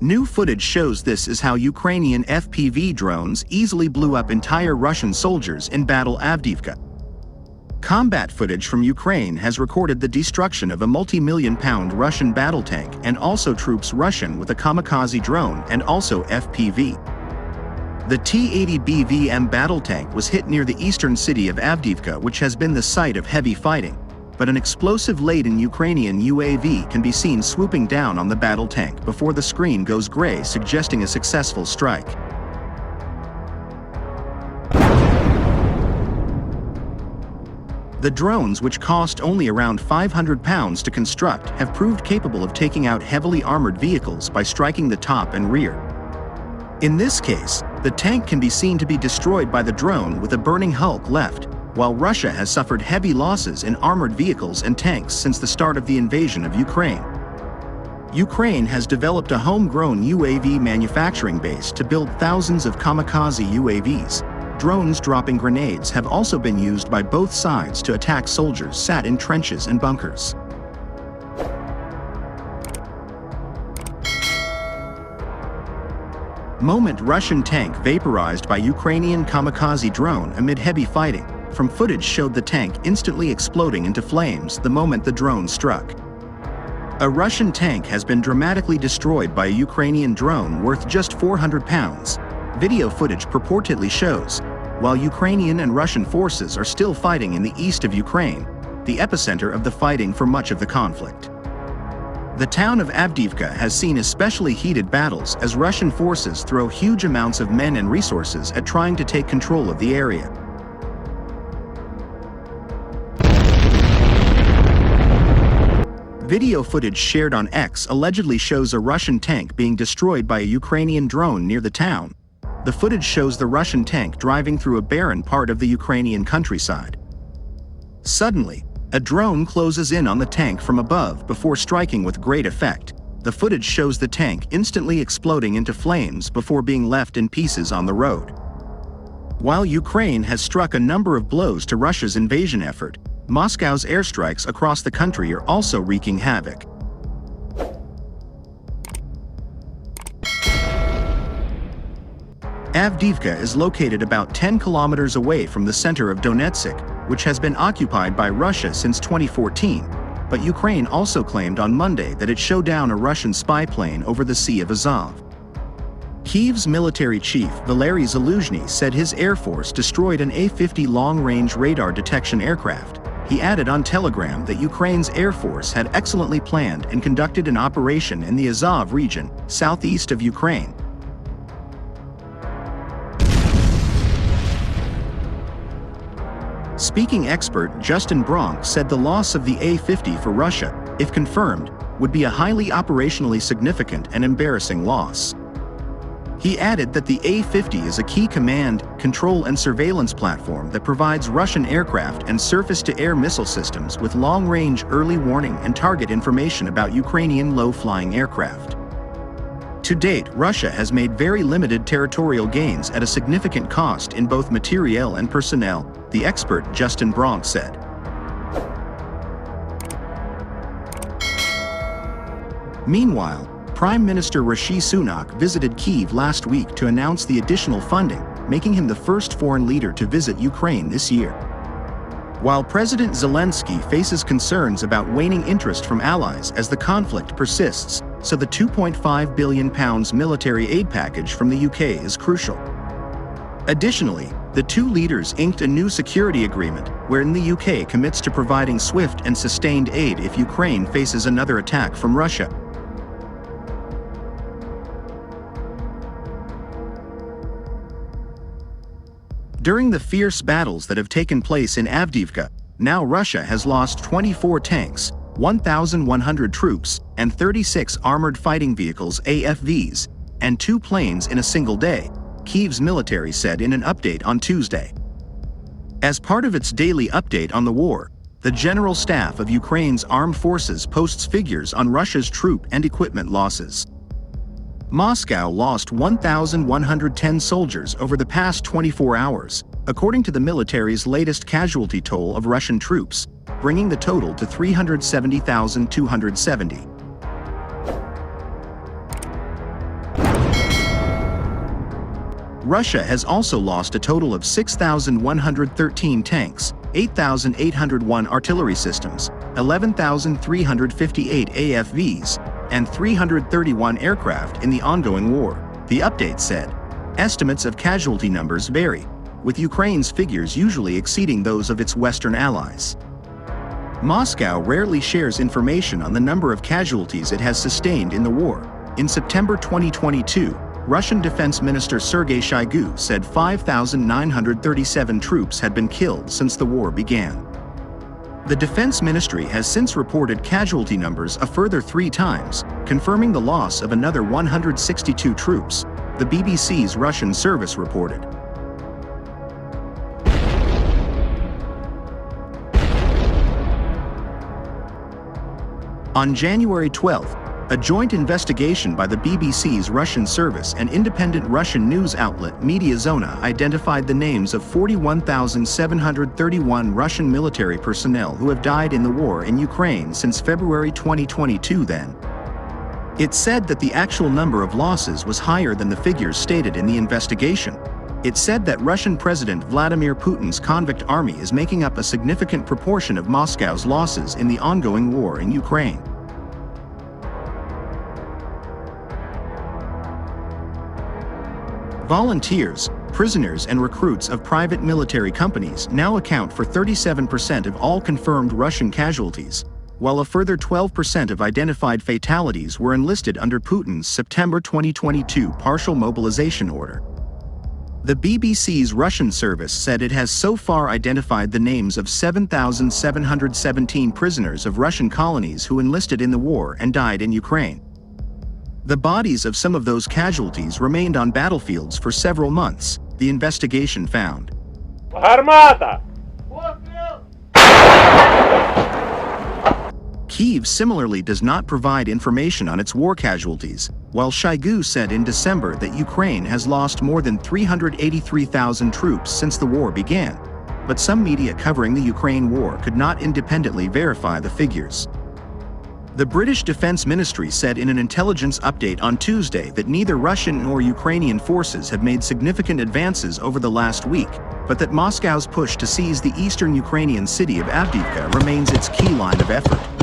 New footage shows this is how Ukrainian FPV drones easily blew up entire Russian soldiers in Battle Avdiivka. Combat footage from Ukraine has recorded the destruction of a multi-million-pound Russian battle tank and also troops Russian with a kamikaze drone and also FPV. The T-80 BVM battle tank was hit near the eastern city of Avdiivka, which has been the site of heavy fighting, but an explosive-laden Ukrainian UAV can be seen swooping down on the battle tank before the screen goes gray, suggesting a successful strike. The drones, which cost only around £500 to construct, have proved capable of taking out heavily armored vehicles by striking the top and rear. In this case, the tank can be seen to be destroyed by the drone with a burning hulk left, while Russia has suffered heavy losses in armored vehicles and tanks since the start of the invasion of Ukraine. Ukraine has developed a homegrown UAV manufacturing base to build thousands of kamikaze UAVs. Drones dropping grenades have also been used by both sides to attack soldiers sat in trenches and bunkers. Moment: Russian tank vaporized by Ukrainian kamikaze drone amid heavy fighting. From footage showed the tank instantly exploding into flames the moment the drone struck. A Russian tank has been dramatically destroyed by a Ukrainian drone worth just £400. Video footage purportedly shows, while Ukrainian and Russian forces are still fighting in the east of Ukraine, the epicenter of the fighting for much of the conflict. The town of Avdiivka has seen especially heated battles as Russian forces throw huge amounts of men and resources at trying to take control of the area. Video footage shared on X allegedly shows a Russian tank being destroyed by a Ukrainian drone near the town. The footage shows the Russian tank driving through a barren part of the Ukrainian countryside. Suddenly, a drone closes in on the tank from above before striking with great effect. The footage shows the tank instantly exploding into flames before being left in pieces on the road. While Ukraine has struck a number of blows to Russia's invasion effort, Moscow's airstrikes across the country are also wreaking havoc. Avdiivka is located about 10 kilometers away from the center of Donetsk, which has been occupied by Russia since 2014, but Ukraine also claimed on Monday that it shot down a Russian spy plane over the Sea of Azov. Kyiv's military chief, Valery Zaluzhny, said his air force destroyed an A-50 long-range radar detection aircraft. He added on Telegram that Ukraine's air force had excellently planned and conducted an operation in the Azov region, southeast of Ukraine. Speaking expert Justin Bronk said the loss of the A-50 for Russia, if confirmed, would be a highly operationally significant and embarrassing loss. He added that the A-50 is a key command, control and surveillance platform that provides Russian aircraft and surface-to-air missile systems with long-range early warning and target information about Ukrainian low-flying aircraft. To date, Russia has made very limited territorial gains at a significant cost in both materiel and personnel, the expert Justin Bronk said. Meanwhile, Prime Minister Rishi Sunak visited Kyiv last week to announce the additional funding, making him the first foreign leader to visit Ukraine this year. While President Zelensky faces concerns about waning interest from allies as the conflict persists, so the £2.5 billion military aid package from the UK is crucial. Additionally, the two leaders inked a new security agreement wherein the UK commits to providing swift and sustained aid if Ukraine faces another attack from Russia. During the fierce battles that have taken place in Avdiivka, now Russia has lost 24 tanks, 1,100 troops, and 36 armored fighting vehicles AFVs, and 2 planes in a single day, Kyiv's military said in an update on Tuesday. As part of its daily update on the war, the General Staff of Ukraine's armed forces posts figures on Russia's troop and equipment losses. Moscow lost 1,110 soldiers over the past 24 hours, according to the military's latest casualty toll of Russian troops, bringing the total to 370,270. Russia has also lost a total of 6,113 tanks, 8,801 artillery systems, 11,358 AFVs, and 331 aircraft in the ongoing war, the update said. Estimates of casualty numbers vary, with Ukraine's figures usually exceeding those of its Western allies. Moscow rarely shares information on the number of casualties it has sustained in the war. In September 2022, Russian Defense Minister Sergei Shoigu said 5,937 troops had been killed since the war began. The Defense Ministry has since reported casualty numbers a further 3 times, confirming the loss of another 162 troops, the BBC's Russian service reported. On January 12, a joint investigation by the BBC's Russian service and independent Russian news outlet Mediazona identified the names of 41,731 Russian military personnel who have died in the war in Ukraine since February 2022 then. It said that the actual number of losses was higher than the figures stated in the investigation. It said that Russian President Vladimir Putin's convict army is making up a significant proportion of Moscow's losses in the ongoing war in Ukraine. Volunteers, prisoners and recruits of private military companies now account for 37% of all confirmed Russian casualties, while a further 12% of identified fatalities were enlisted under Putin's September 2022 partial mobilization order. The BBC's Russian service said it has so far identified the names of 7,717 prisoners of Russian colonies who enlisted in the war and died in Ukraine. The bodies of some of those casualties remained on battlefields for several months, the investigation found. Armata! Kyiv similarly does not provide information on its war casualties, while Shoigu said in December that Ukraine has lost more than 383,000 troops since the war began, but some media covering the Ukraine war could not independently verify the figures. The British Defense Ministry said in an intelligence update on Tuesday that neither Russian nor Ukrainian forces have made significant advances over the last week, but that Moscow's push to seize the eastern Ukrainian city of Avdiivka remains its key line of effort.